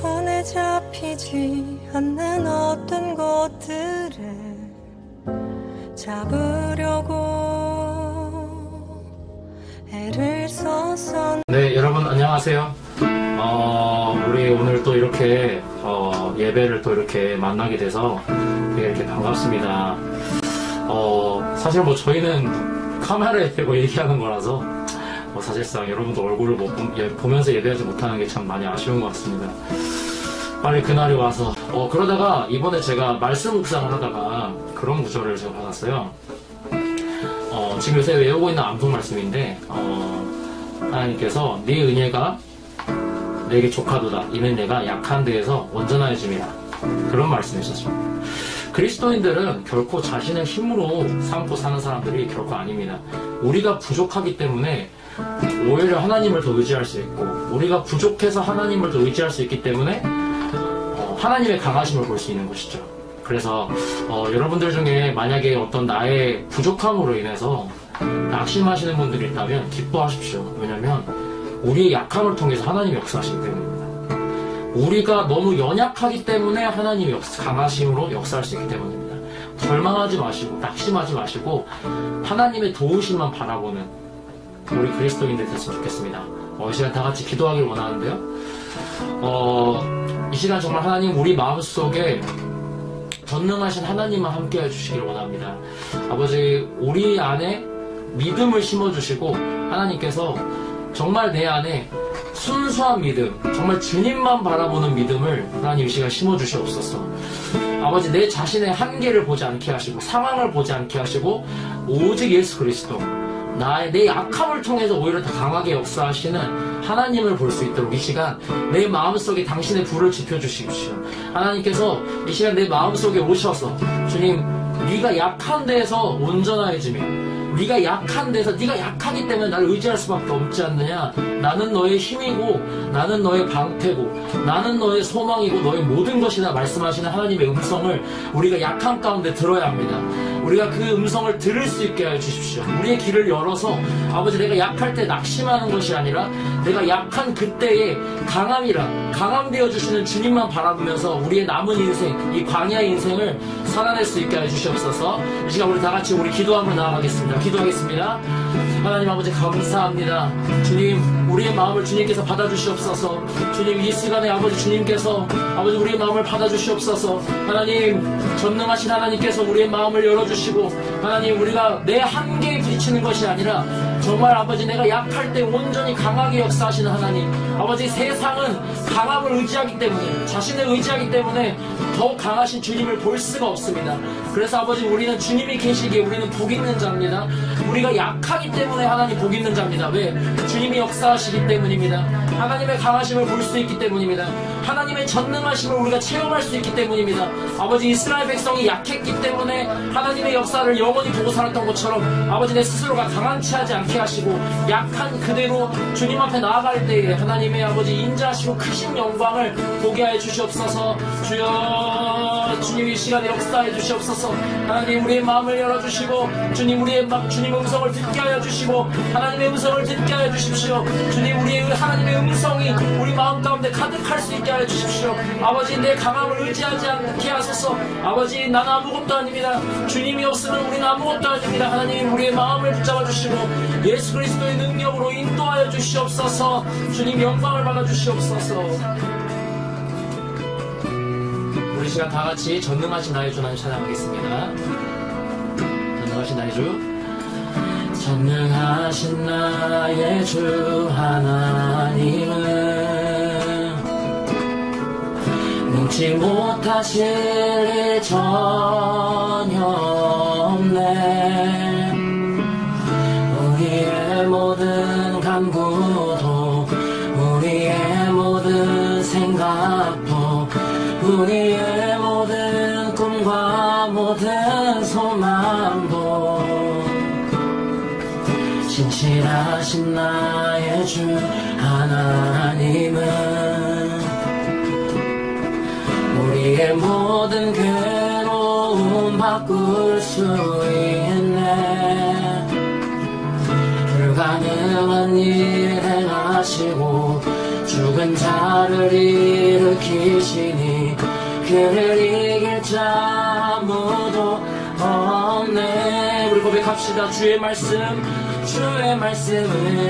손에 잡히지 않는 어떤 것들에 잡으려고 애를 썼었. 네, 여러분 안녕하세요. 우리 오늘 또 이렇게 예배를 또 이렇게 만나게 돼서 이렇게 반갑습니다. 사실 뭐 저희는 카메라에 대고 얘기하는 거라서 사실상 여러분도 얼굴을 보면서 예배하지 못하는 게 참 많이 아쉬운 것 같습니다. 빨리 그날이 와서 그러다가 이번에 제가 말씀 묵상을 하다가 그런 구절을 제가 받았어요. 지금 요새 외우고 있는 암송 말씀인데 하나님께서 네 은혜가 내게 족하도다. 이는 내가 약한 데에서 온전해짐이라. 그런 말씀이셨죠. 그리스도인들은 결코 자신의 힘으로 삼고 사는 사람들이 결코 아닙니다. 우리가 부족하기 때문에 오히려 하나님을 더 의지할 수 있고, 우리가 부족해서 하나님을 더 의지할 수 있기 때문에 하나님의 강하심을 볼 수 있는 것이죠. 그래서 여러분들 중에 만약에 어떤 나의 부족함으로 인해서 낙심하시는 분들이 있다면 기뻐하십시오. 왜냐하면 우리의 약함을 통해서 하나님이 역사하시기 때문입니다. 우리가 너무 연약하기 때문에 하나님이 강하심으로 역사할 수 있기 때문입니다. 절망하지 마시고 낙심하지 마시고 하나님의 도우심만 바라보는 우리 그리스도인들 됐으면 좋겠습니다. 이 시간 다 같이 기도하길 원하는데요. 이 시간 정말 하나님 우리 마음속에 전능하신 하나님만 함께 해주시길 원합니다. 아버지, 우리 안에 믿음을 심어주시고 하나님께서 정말 내 안에 순수한 믿음, 정말 주님만 바라보는 믿음을 하나님 이 시간 심어주시옵소서. 아버지, 내 자신의 한계를 보지 않게 하시고 상황을 보지 않게 하시고 오직 예수 그리스도, 내 약함을 통해서 오히려 더 강하게 역사하시는 하나님을 볼 수 있도록 이 시간 내 마음속에 당신의 불을 지펴주십시오. 하나님께서 이 시간 내 마음속에 오셔서 주님, 네가 약한 데에서 온전해지며 네가 약한 데서, 네가 약하기 때문에 나를 의지할 수밖에 없지 않느냐. 나는 너의 힘이고 나는 너의 방패고 나는 너의 소망이고 너의 모든 것이다 말씀하시는 하나님의 음성을 우리가 약한 가운데 들어야 합니다. 우리가 그 음성을 들을 수 있게 해주십시오. 우리의 길을 열어서 아버지, 내가 약할 때 낙심하는 것이 아니라 내가 약한 그때에 강함 되어주시는 주님만 바라보면서 우리의 남은 인생, 이 광야의 인생을 살아낼 수 있게 해주시옵소서. 이 시간 우리 다같이 우리 기도함으로 나아가겠습니다. 기도하겠습니다. 하나님 아버지, 감사합니다. 주님, 우리의 마음을 주님께서 받아주시옵소서. 주님, 이 시간에 아버지 주님께서 아버지 우리의 마음을 받아주시옵소서. 하나님, 전능하신 하나님께서 우리의 마음을 열어주시고 하나님, 우리가 내 한계에 부딪히는 것이 아니라 정말 아버지, 내가 약할 때 온전히 강하게 역사하시는 하나님, 아버지, 세상은 강함을 의지하기 때문에, 자신을 의지하기 때문에 더욱 강하신 주님을 볼 수가 없습니다. 그래서 아버지, 우리는 주님이 계시기에 우리는 복 있는 자입니다. 우리가 약하기 때문에 하나님 복 있는 자입니다. 왜? 주님이 역사하시기 때문입니다. 하나님의 강하심을 볼 수 있기 때문입니다. 하나님의 전능하심을 우리가 체험할 수 있기 때문입니다. 아버지, 이스라엘 백성이 약했기 때문에 하나님의 역사를 영원히 보고 살았던 것처럼 아버지, 내 스스로가 강한 채 하지 않게 하시고 약한 그대로 주님 앞에 나아갈 때에 하나님의 아버지 인자하시고 크신 영광을 보게 하여 주시옵소서. 주여, 주님 이 시간에 역사해 주시옵소서. 하나님, 우리의 마음을 열어주시고 주님, 주님 음성을 듣게 하여 주시고 하나님의 음성을 듣게 하여 주십시오. 주님, 우리의 하나님의 음성이 우리 마음 가운데 가득할 수 있게 하여 주십시오. 아버지, 내 강함을 의지하지 않게 하소서. 아버지, 나는 아무것도 아닙니다. 주님이 없으면 우리는 아무것도 아닙니다. 하나님, 우리의 마음을 붙잡아 주시고 예수 그리스도의 능력으로 인도하여 주시옵소서. 주님, 영광을 받아 주시옵소서. 우리 시간 다 같이 전능하신 나의 주 하나님 찬양하겠습니다. 전능하신 나의 주, 전능하신 나의 주 하나님은 능치 못하실 일 전혀 없네. 우리의 모든 간구도 우리의 모든 생각도 우리의 모든 꿈과 모든 소망도 신실하신 나의 주 하나님은 우리의 모든 괴로움 바꿀 수 있네. 불가능한 일 행하시고 죽은 죽은 자를 일으키시니 그를 이길 자 아무도 없네. 우리 고백합시다. 주의 말씀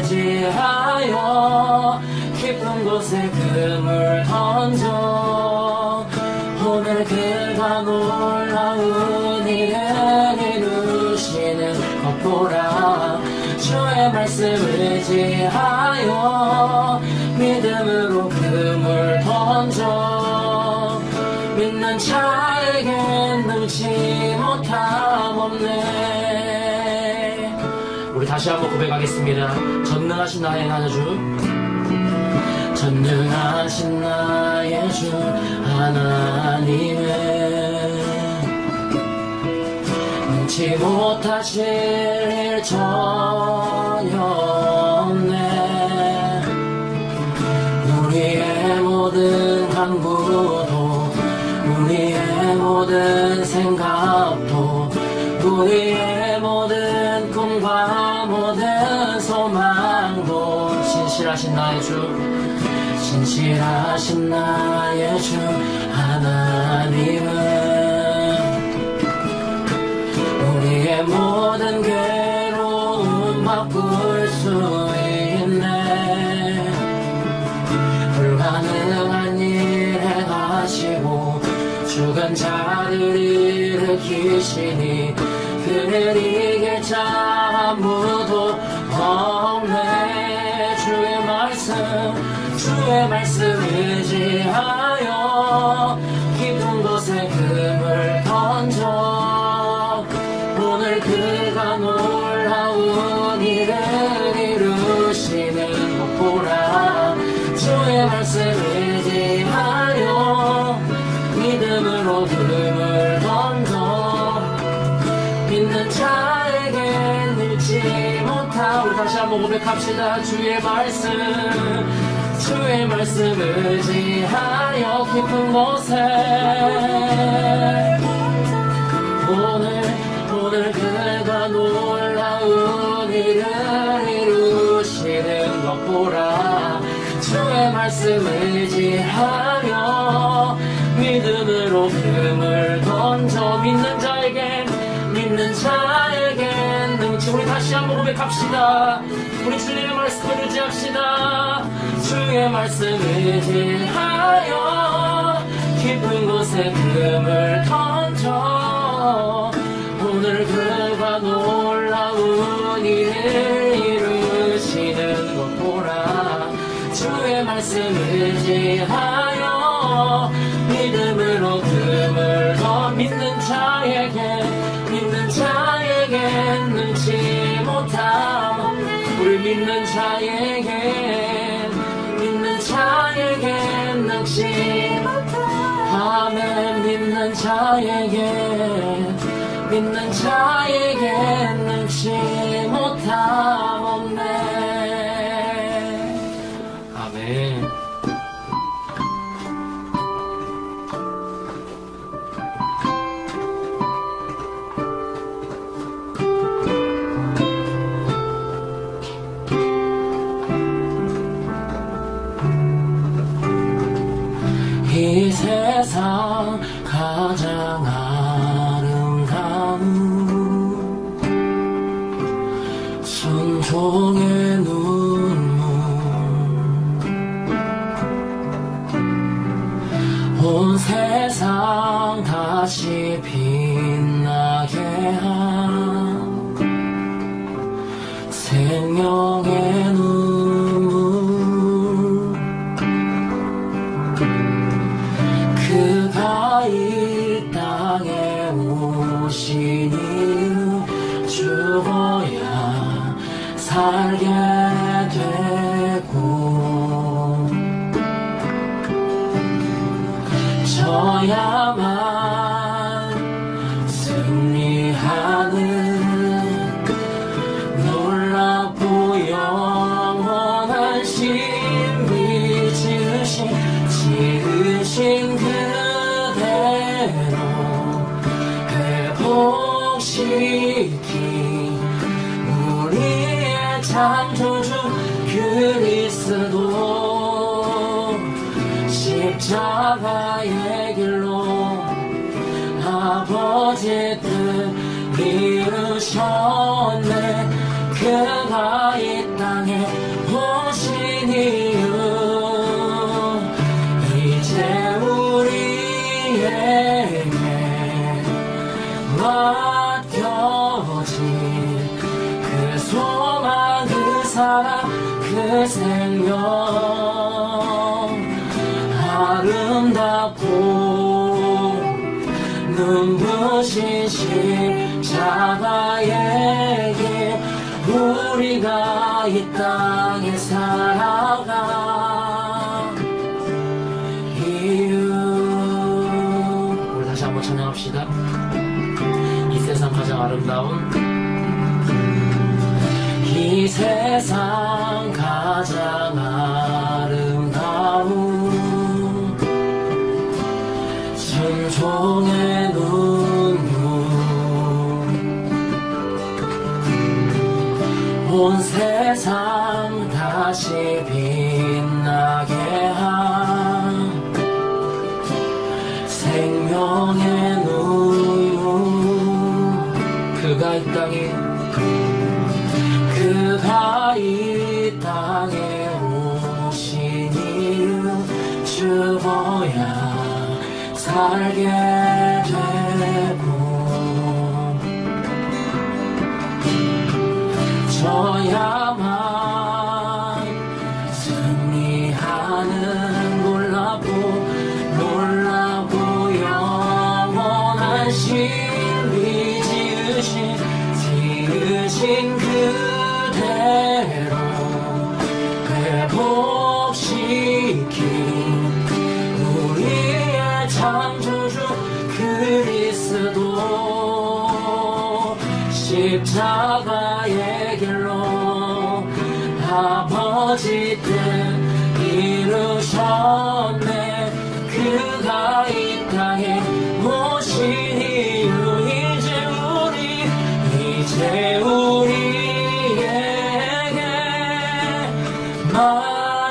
의지하여 깊은 곳에 그물 던져 오늘 그가 놀라운 일을 이루시는 것 보라. 주의 말씀 의지하여 믿음으로 그물 던져 믿는 자에겐 능치 못함 없네. 우리 다시 한번 고백하겠습니다. 전능하신 나의 주, 전능하신 나의 주 하나님은 능치 못하실 일 전혀 없네. 우리의 모든 간구도 우리의 모든 생각도 우리의 모든 꿈과 모든 소망도 신실하신 나의 주 하나님은 우리의 모든 괴로움 바꿀 수 있네. 불가능한 일 행하시고 죽은 자를 일으키시니 그를 이길 자 아무도 없네. 주의 말씀 의지하여 깊은 곳에 금을 던져 오늘 그가 놀라운 일을 이루시는 것 보라. 주의 말씀 의지하여 믿음으로 금을 던져 믿는 자에겐 잃지 못하. 우리 다시 한번 고백합시다. 주의 말씀 의지하여 깊은 곳에 오늘 그가 놀라운 일을 이루시는 것 보라. 주의 말씀 의지하여 믿음으로 금을 던져 믿는 자에겐 능치. 우리 다시 한번 고백합시다. 우리 주님의 말씀을 의지합시다. 주의 말씀 의지하여 깊은 곳에 금을 던져 오늘 그가 놀라운 일을 이루시는 것 보라. 주의 말씀 의지하여 믿음으로 금을 더 믿는 자에겐 능치 못함. 우리 믿는 자에겐 능치 아멘. 믿는 자에겐 능치 못함 없네. 아멘. 이 세상 가장 아름다운 순종의 눈물 온 세상 다시 빛나게 한 생명의 눈물 그가 이 땅에 오신 이유 죽어야 살게 되고 져야만 승리하는 놀랍고 영원한 신비 지으신 그대로 회복시키 우리의 창조주 그리스도 십자가의 길로 아버지 뜻 이루셨네. 그가 이 땅에 오신 이유 이제 우리에게 맡겨진 그 소망 그 사랑 그 생명 아름답고 눈부신 십자가의 길 우리가 이 땅에 살아가 이유. 우리 다시 한번 찬양합시다. 이 세상 가장 아름다운 이 세상 가장 아름다운 순종의 눈물 온 세상 다시 빛나게 한 생명의 눈물 그가 이 땅에 오신 이유 죽어야 살게 되고 져야만 승리하는 놀라고 영원한 신비 지으신 그대로 회복시킨 우리의 창조주 그리스도 십자가의 길로 아버지 뜻 이루셨네. 그가 이 땅에 오신 이유 이제 우리에게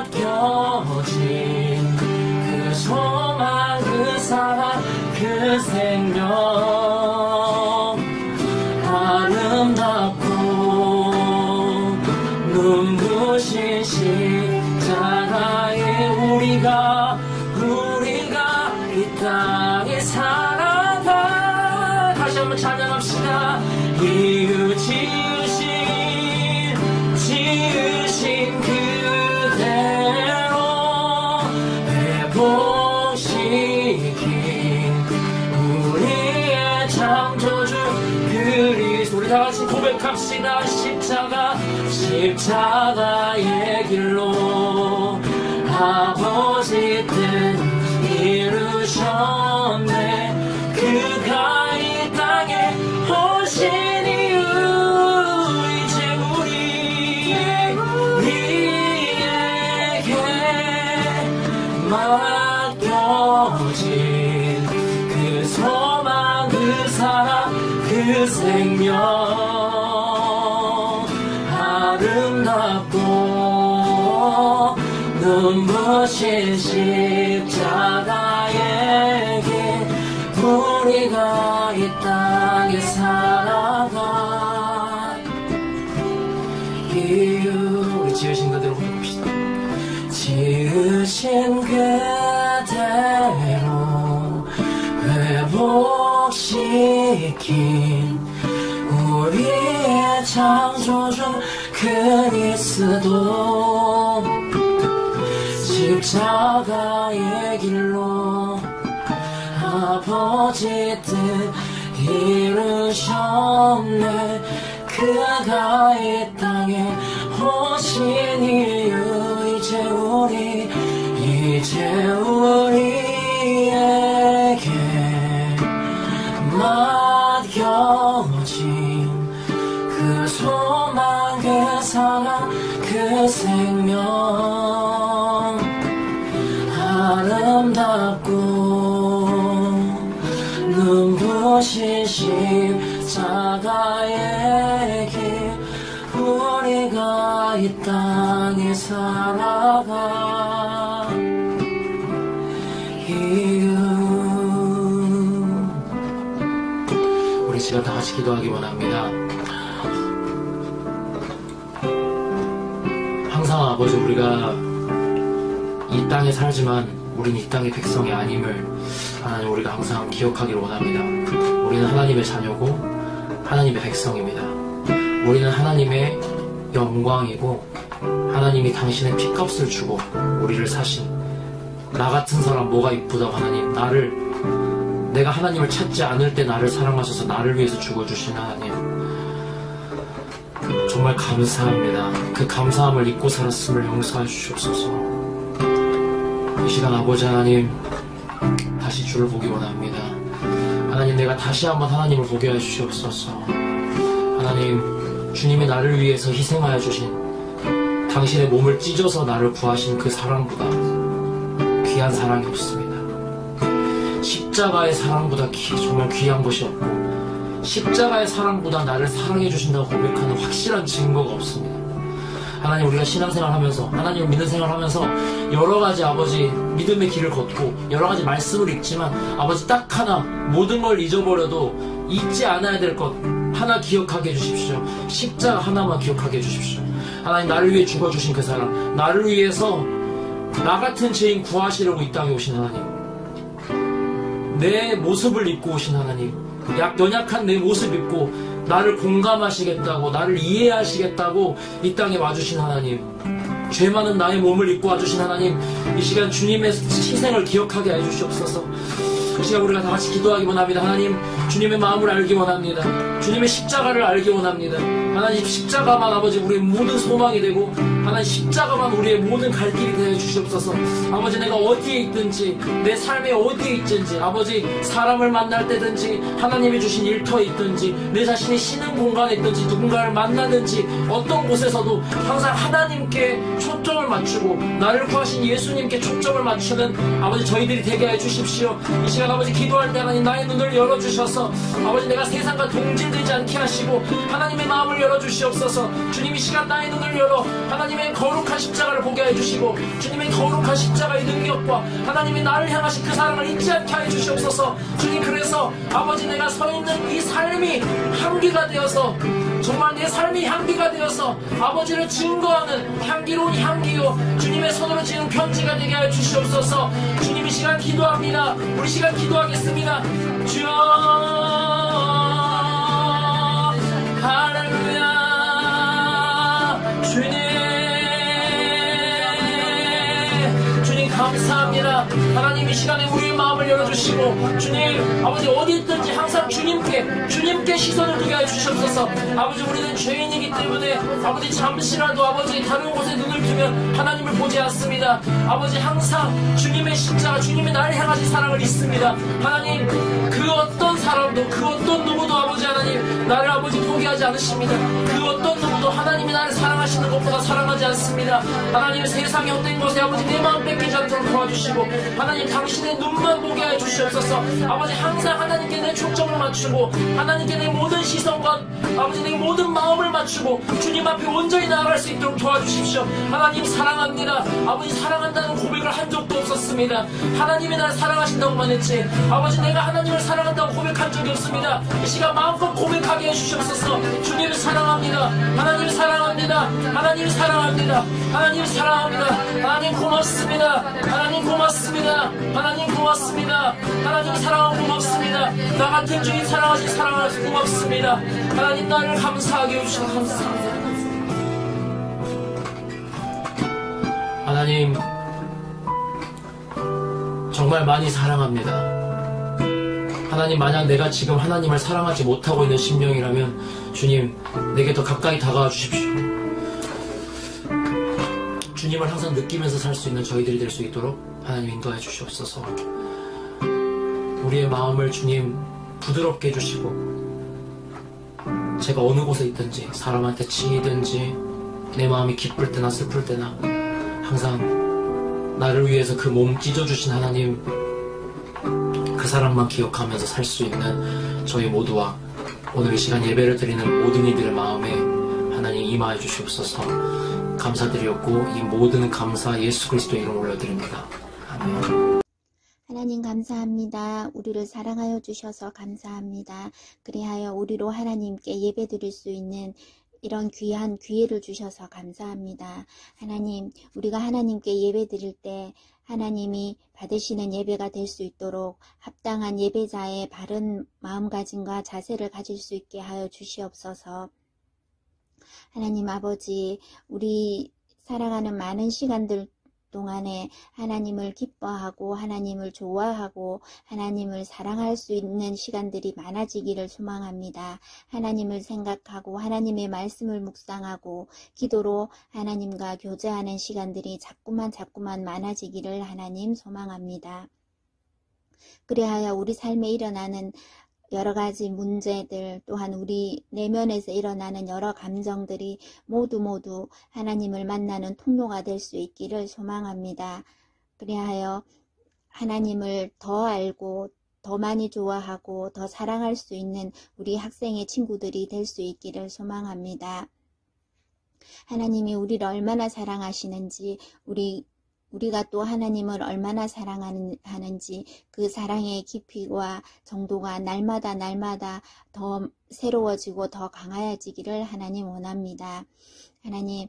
맡겨진 그 소망 그 사랑 그 생명 아름답고 눈부신 십자가에 우리가 이 땅에 살아가. 다시 한번 찬양합시다. 이유 지으신 그대로 회복시킨 우리의 창조주 그리스도. 우리 다같이 고백합시다. 십자가의 길로 아버지 뜻 이루셨네. 그가 이 땅에 오신 이유 이제 우리에게 맡겨진 그 소망 그 사랑 그 생명 아름답고 눈부신 십자가의 길 우리가 이 땅에 살아가 이유. 우리 지으신 그대로 고백합시다. 지으신 그대로 회복시킨 우리의 창조주 그리스도 십자가의 길로 아버지 뜻 이루셨네. 그가 이 땅에 오신 이유 이제 우리에게 맡겨진 그 소망 그 사랑 그 생명 아름답고 눈부신 십자가의 길 우리가 이 땅에 살아가 시간 다 같이 기도하기 원합니다. 항상 아버지, 우리가 이 땅에 살지만 우리는 이 땅의 백성이 아님을 하나님, 우리가 항상 기억하기를 원합니다. 우리는 하나님의 자녀고 하나님의 백성입니다. 우리는 하나님의 영광이고 하나님이 당신의 피값을 주고 우리를 사신, 나 같은 사람 뭐가 이쁘다고 하나님, 내가 하나님을 찾지 않을 때 나를 사랑하셔서 나를 위해서 죽어주신 하나님, 정말 감사합니다. 그 감사함을 잊고 살았음을 용서해 주시옵소서. 이 시간 아버지 하나님, 다시 주를 보기 원합니다. 하나님, 내가 다시 한번 하나님을 보게 해 주시옵소서. 하나님, 주님이 나를 위해서 희생하여 주신, 당신의 몸을 찢어서 나를 구하신 그 사랑보다 귀한 사랑이 없습니다. 십자가의 사랑보다 정말 귀한 것이 없고, 십자가의 사랑보다 나를 사랑해 주신다고 고백하는 확실한 증거가 없습니다. 하나님, 우리가 신앙생활 하면서, 하나님을 믿는 생활 하면서 여러가지 아버지 믿음의 길을 걷고 여러가지 말씀을 읽지만, 아버지 딱 하나, 모든 걸 잊어버려도 잊지 않아야 될 것 하나 기억하게 해주십시오. 십자가 하나만 기억하게 해주십시오. 하나님, 나를 위해 죽어주신 그 사랑, 나를 위해서 나 같은 죄인 구하시려고 이 땅에 오신 하나님, 내 모습을 입고 오신 하나님, 연약한 내 모습 입고 나를 공감하시겠다고, 나를 이해하시겠다고 이 땅에 와주신 하나님, 죄 많은 나의 몸을 입고 와주신 하나님, 이 시간 주님의 희생을 기억하게 해주시옵소서. 이 시간 우리가 다 같이 기도하기 원합니다. 하나님, 주님의 마음을 알기 원합니다. 주님의 십자가를 알기 원합니다. 하나님, 십자가만 아버지 우리의 모든 소망이 되고, 하나님 십자가만 우리의 모든 갈 길이 되어 주시옵소서. 아버지, 내가 어디에 있든지, 내 삶에 어디에 있든지, 아버지 사람을 만날 때든지, 하나님이 주신 일터에 있든지, 내 자신이 쉬는 공간에 있든지, 누군가를 만나든지, 어떤 곳에서도 항상 하나님께 초점을 맞추고 나를 구하신 예수님께 초점을 맞추는 아버지 저희들이 되게 해주십시오. 이 시간 아버지 기도할 때 하나님, 나의 눈을 열어주셔서 아버지 내가 세상과 동질되지 않게 하시고 하나님의 마음을 열어주시옵소서. 주님, 이 시간 나의 눈을 열어 하나님의 거룩한 십자가를 보게 해주시고, 주님의 거룩한 십자가의 능력과 하나님이 나를 향하신 그 사랑을 잊지 않게 해주시옵소서. 주님, 그래서 아버지 내가 서 있는 이 삶이 향기가 되어서, 정말 내 삶이 향기가 되어서 아버지를 증거하는 향기로운 향기요, 주님의 손으로 지은 편지가 되게 하여 주시옵소서. 주님, 이 시간 기도합니다. 우리 시간 기도하겠습니다. 주여, 할렐루야. 주님 감사합니다. 하나님, 이 시간에 우리의 마음을 열어주시고, 주님 아버지 어디 있든지 항상 주님께 시선을 두게 하여 주시옵소서. 아버지, 우리는 죄인이기 때문에 아버지 잠시라도 아버지 다른 곳에 눈을 두면 하나님을 보지 않습니다. 아버지, 항상 주님의 십자가, 주님이 나를 향하신 사랑을 잊습니다. 하나님, 그 어떤 사람도, 그 어떤 누구도 아버지 하나님 나를 아버지 포기하지 않으십니다. 그 어떤 누구도 하나님이 나를 사랑하시는 것보다 사랑하지 않습니다. 하나님, 세상의 헛된 것에 아버지 내 마음 뺏기지 않도록 도와주시고, 하나님 당신의 눈만 보게 하여 주시옵소서. 아버지, 항상 하나님께 내 초점을 맞추고 하나님께 내 모든 시선과 아버지 내 모든 마음을 맞추고 주님 앞에 온전히 나아갈 수 있도록 도와주십시오. 하나님, 사랑합니다. 아버지, 사랑한다는 고백을 한 적도 없었습니다. 하나님이 나를 사랑하신다고만 했지, 아버지 내가 하나님을 사랑한다고 고백한 적이 없습니다. 이 시간 마음껏 고백하게 해주시옵소서. 주님을 사랑합니다. 하나님 사랑합니다. 하나님 사랑합니다. 하나님 사랑합니다. 하나님 고맙습니다. 하나님 고맙습니다. 하나님 고맙습니다. 하나님 사랑하고 고맙습니다. 나 같은 주인 사랑하신 사랑하셔서 고맙습니다. 하나님, 나를 감사하게 해주셔서 감사합니다. 하나님, 정말 많이 사랑합니다. 하나님, 만약 내가 지금 하나님을 사랑하지 못하고 있는 심령이라면 주님, 내게 더 가까이 다가와 주십시오. 주님을 항상 느끼면서 살 수 있는 저희들이 될 수 있도록 하나님 인도해 주시옵소서. 우리의 마음을 주님 부드럽게 해주시고, 제가 어느 곳에 있든지 사람한테 치이든지 내 마음이 기쁠 때나 슬플 때나 항상 나를 위해서 그 몸 찢어주신 하나님, 그 사랑만 기억하면서 살 수 있는 저희 모두와 오늘 이 시간 예배를 드리는 모든 이들의 마음에 하나님 임하여 주시옵소서. 감사드렸고 이 모든 감사 예수 그리스도 이름 올려드립니다. 아멘. 하나님 감사합니다. 우리를 사랑하여 주셔서 감사합니다. 그리하여 우리로 하나님께 예배 드릴 수 있는 이런 귀한 기회를 주셔서 감사합니다. 하나님, 우리가 하나님께 예배 드릴 때 하나님이 받으시는 예배가 될 수 있도록 합당한 예배자의 바른 마음가짐과 자세를 가질 수 있게 하여 주시옵소서. 하나님 아버지, 우리 살아가는 많은 시간들 동안에 하나님을 기뻐하고 하나님을 좋아하고 하나님을 사랑할 수 있는 시간들이 많아지기를 소망합니다. 하나님을 생각하고 하나님의 말씀을 묵상하고 기도로 하나님과 교제하는 시간들이 자꾸만 많아지기를 하나님 소망합니다. 그리하여 우리 삶에 일어나는 여러 가지 문제들, 또한 우리 내면에서 일어나는 여러 감정들이 모두 하나님을 만나는 통로가 될 수 있기를 소망합니다. 그리하여 하나님을 더 알고 더 많이 좋아하고 더 사랑할 수 있는 우리 학생의 친구들이 될 수 있기를 소망합니다. 하나님이 우리를 얼마나 사랑하시는지, 우리가 또 하나님을 얼마나 사랑하는지 그 사랑의 깊이와 정도가 날마다 더 새로워지고 더 강해지기를 하나님 원합니다. 하나님,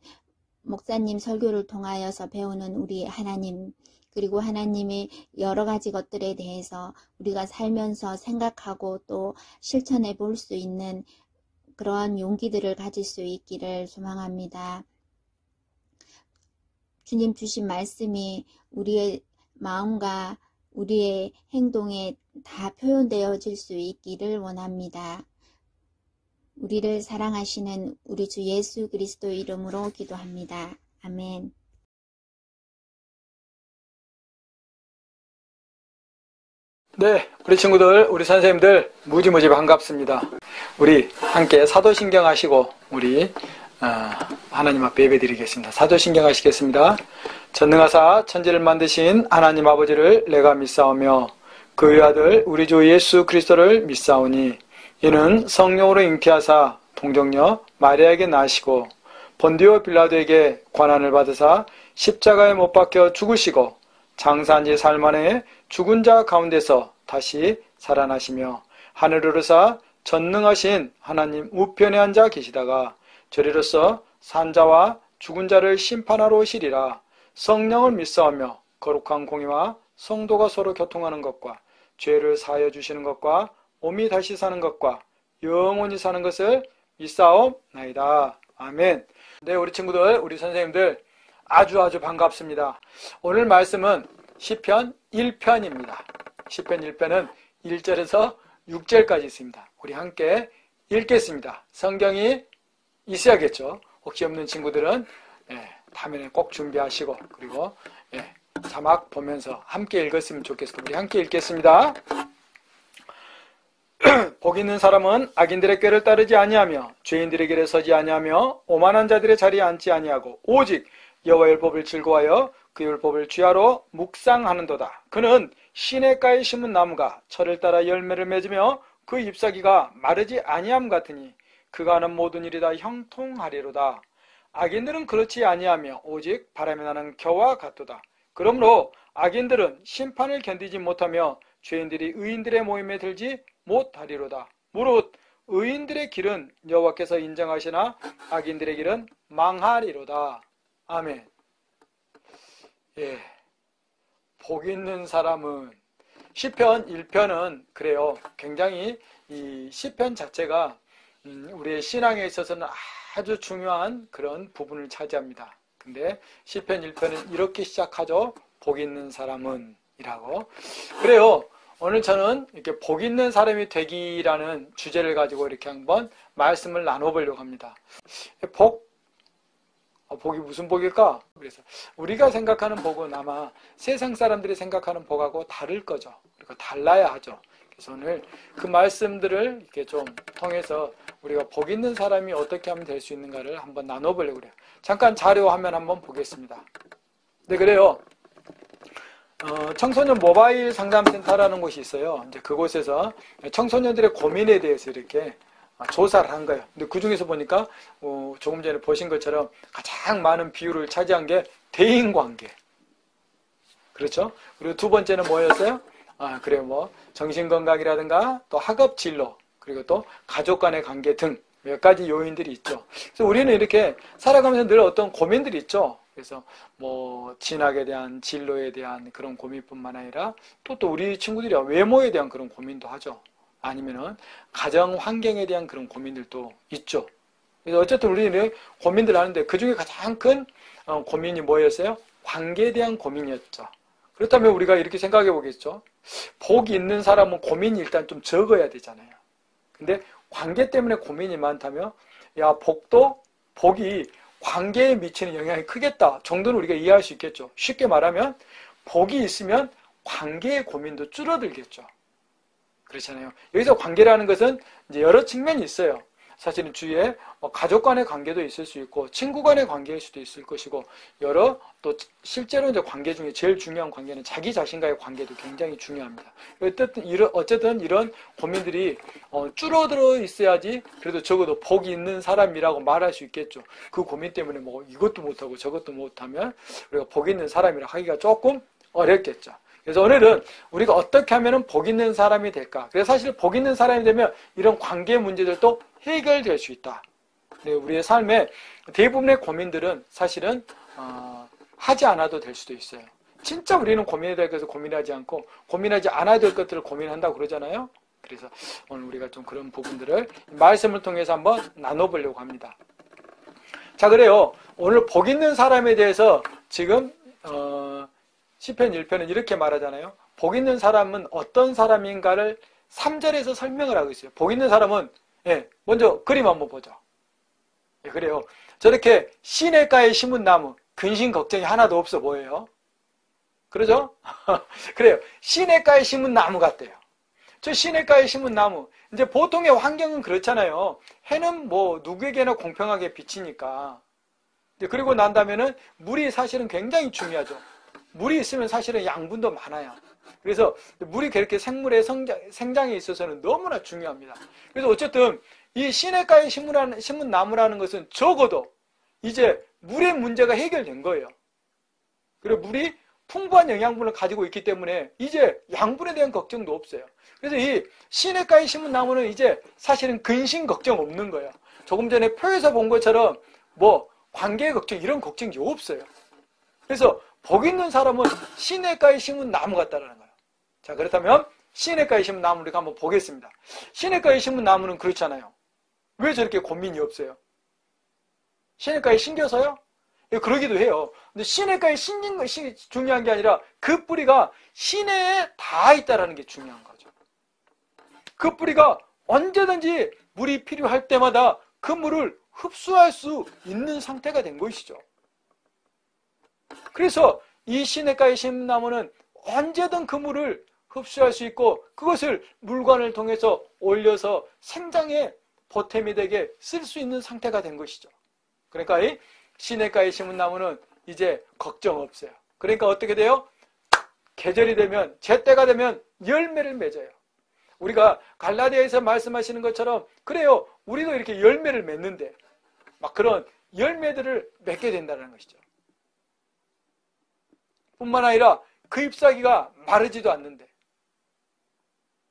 목사님 설교를 통하여서 배우는 우리 하나님, 그리고 하나님의 여러 가지 것들에 대해서 우리가 살면서 생각하고 또 실천해 볼 수 있는 그런 용기들을 가질 수 있기를 소망합니다. 주님 주신 말씀이 우리의 마음과 우리의 행동에 다 표현되어질 수 있기를 원합니다. 우리를 사랑하시는 우리 주 예수 그리스도 이름으로 기도합니다. 아멘. 네, 우리 친구들, 우리 선생님들 무지무지 반갑습니다. 우리 함께 사도신경 하시고 우리 하나님 앞에 예배 드리겠습니다. 사도신경 하시겠습니다. 전능하사 천지를 만드신 하나님 아버지를 내가 믿사오며 그의 아들 우리 주 예수 그리스도를 믿사오니 이는 성령으로 잉태하사 동정녀 마리아에게 나시고 본디오 빌라도에게 관한을 받으사 십자가에 못 박혀 죽으시고 장사한 지 사흘 만에 죽은 자 가운데서 다시 살아나시며 하늘을 오르사 전능하신 하나님 우편에 앉아 계시다가 저리로서 산자와 죽은 자를 심판하러 오시리라. 성령을 믿사오며 거룩한 공의와 성도가 서로 교통하는 것과 죄를 사하여 주시는 것과 몸이 다시 사는 것과 영원히 사는 것을 믿사옵나이다. 아멘. 네, 우리 친구들, 우리 선생님들 아주 반갑습니다. 오늘 말씀은 시편 1편입니다. 시편 1편은 1절에서 6절까지 있습니다. 우리 함께 읽겠습니다. 성경이 있어야겠죠. 혹시 없는 친구들은 다음에 꼭 준비하시고 그리고 자막 보면서 함께 읽었으면 좋겠습니다. 우리 함께 읽겠습니다. 복 있는 사람은 악인들의 꾀를 따르지 아니하며 죄인들의 길에 서지 아니하며 오만한 자들의 자리에 앉지 아니하고 오직 여호와의 율법을 즐거워하여 그 율법을 주야로 묵상하는도다. 그는 시냇가에 심은 나무가 철을 따라 열매를 맺으며 그 잎사귀가 마르지 아니함 같으니 그가 하는 모든 일이 다 형통하리로다. 악인들은 그렇지 아니하며 오직 바람에 나는 겨와 같도다. 그러므로 악인들은 심판을 견디지 못하며 죄인들이 의인들의 모임에 들지 못하리로다. 무릇 의인들의 길은 여호와께서 인정하시나 악인들의 길은 망하리로다. 아멘. 복 있는 사람은 시편 1편은 그래요. 굉장히 이 시편 자체가 우리의 신앙에 있어서는 아주 중요한 그런 부분을 차지합니다. 근데 시편 1편은 이렇게 시작하죠. 복 있는 사람은 이라고. 그래요. 오늘 저는 이렇게 복 있는 사람이 되기라는 주제를 가지고 이렇게 한번 말씀을 나눠보려고 합니다. 복이 무슨 복일까? 그래서 우리가 생각하는 복은 아마 세상 사람들이 생각하는 복하고 다를 거죠. 그리고 달라야 하죠. 그래서 오늘 그 말씀들을 이렇게 좀 통해서 우리가 복 있는 사람이 어떻게 하면 될 수 있는가를 한번 나눠보려고 그래요. 잠깐 자료 화면 한번 보겠습니다. 네, 그래요. 청소년 모바일 상담센터라는 곳이 있어요. 이제 그곳에서 청소년들의 고민에 대해서 이렇게 조사를 한 거예요. 근데 그 중에서 보니까 조금 전에 보신 것처럼 가장 많은 비율을 차지한 게 대인관계. 그렇죠? 그리고 두 번째는 뭐였어요? 그래요. 뭐 정신건강이라든가 또 학업 진로, 그리고 또 가족 간의 관계 등 몇 가지 요인들이 있죠. 그래서 우리는 이렇게 살아가면서 늘 어떤 고민들이 있죠. 그래서 뭐 진학에 대한, 진로에 대한 그런 고민뿐만 아니라 또 우리 친구들이 외모에 대한 그런 고민도 하죠. 아니면은 가정 환경에 대한 그런 고민들도 있죠. 그래서 어쨌든 우리는 고민들을 하는데 그 중에 가장 큰 고민이 뭐였어요? 관계에 대한 고민이었죠. 그렇다면 우리가 이렇게 생각해 보겠죠. 복이 있는 사람은 고민이 일단 좀 적어야 되잖아요. 근데 관계 때문에 고민이 많다면, 야, 복이 관계에 미치는 영향이 크겠다 정도는 우리가 이해할 수 있겠죠. 쉽게 말하면 복이 있으면 관계의 고민도 줄어들겠죠. 그렇잖아요. 여기서 관계라는 것은 이제 여러 측면이 있어요. 사실은 주위에 가족 간의 관계도 있을 수 있고 친구 간의 관계일 수도 있을 것이고, 여러 또 실제로 이제 관계 중에 제일 중요한 관계는 자기 자신과의 관계도 굉장히 중요합니다. 어쨌든 이런 고민들이 줄어들어 있어야지 그래도 적어도 복이 있는 사람이라고 말할 수 있겠죠. 그 고민 때문에 뭐 이것도 못하고 저것도 못하면 우리가 복 있는 사람이라 하기가 조금 어렵겠죠. 그래서 오늘은 우리가 어떻게 하면 복 있는 사람이 될까? 그래서 사실 복 있는 사람이 되면 이런 관계 문제들도 해결될 수 있다. 우리의 삶의 대부분의 고민들은 사실은 하지 않아도 될 수도 있어야 진짜 우리는 고민해야 될 것을 고민하지 않고 고민하지 않아야 될 것들을 고민한다고 그러잖아요. 그래서 오늘 우리가 좀 그런 부분들을 말씀을 통해서 한번 나눠보려고 합니다. 자, 그래요. 오늘 복 있는 사람에 대해서 지금 시편 1편은 이렇게 말하잖아요. 복 있는 사람은 어떤 사람인가를 3절에서 설명을 하고 있어요. 복 있는 사람은 먼저 그림 한번 보죠. 그래요. 저렇게 시냇가에 심은 나무, 근심 걱정이 하나도 없어 보여요. 그러죠? 그래요. 시냇가에 심은 나무 같대요. 저 시냇가에 심은 나무, 이제 보통의 환경은 그렇잖아요. 해는 뭐 누구에게나 공평하게 비치니까. 그리고 난 다음에는 물이 사실은 굉장히 중요하죠. 물이 있으면 사실은 양분도 많아요. 그래서 물이 그렇게 생물의 생장에 있어서는 너무나 중요합니다. 그래서 어쨌든 이 시냇가에 심은 나무라는 것은 적어도 이제 물의 문제가 해결된 거예요. 그리고 물이 풍부한 영양분을 가지고 있기 때문에 이제 양분에 대한 걱정도 없어요. 그래서 이 시냇가에 심은 나무는 이제 사실은 근심 걱정 없는 거예요. 조금 전에 표에서 본 것처럼 뭐 관계 걱정 이런 걱정이 없어요. 그래서 복 있는 사람은 시냇가에 심은 나무 같다라는 거예요. 자, 그렇다면 시냇가에 심은 나무 우리가 한번 보겠습니다. 시냇가에 심은 나무는 그렇잖아요. 왜 저렇게 고민이 없어요? 시냇가에 심겨서요? 그러기도 해요. 근데 시냇가에 심긴 것이 중요한 게 아니라 그 뿌리가 시내에 닿아 있다는 게 중요한 거죠. 그 뿌리가 언제든지 물이 필요할 때마다 그 물을 흡수할 수 있는 상태가 된 것이죠. 그래서 이 시냇가에 심은 나무는 언제든 그 물을 흡수할 수 있고 그것을 물관을 통해서 올려서 생장에 보탬이 되게 쓸 수 있는 상태가 된 것이죠. 그러니까 이 시냇가에 심은 나무는 이제 걱정 없어요. 그러니까 어떻게 돼요? 계절이 되면, 제때가 되면 열매를 맺어요. 우리가 갈라디아에서 말씀하시는 것처럼 그래요. 우리도 이렇게 열매를 맺는데 막 그런 열매들을 맺게 된다는 것이죠. 뿐만 아니라 그 잎사귀가 마르지도 않는데,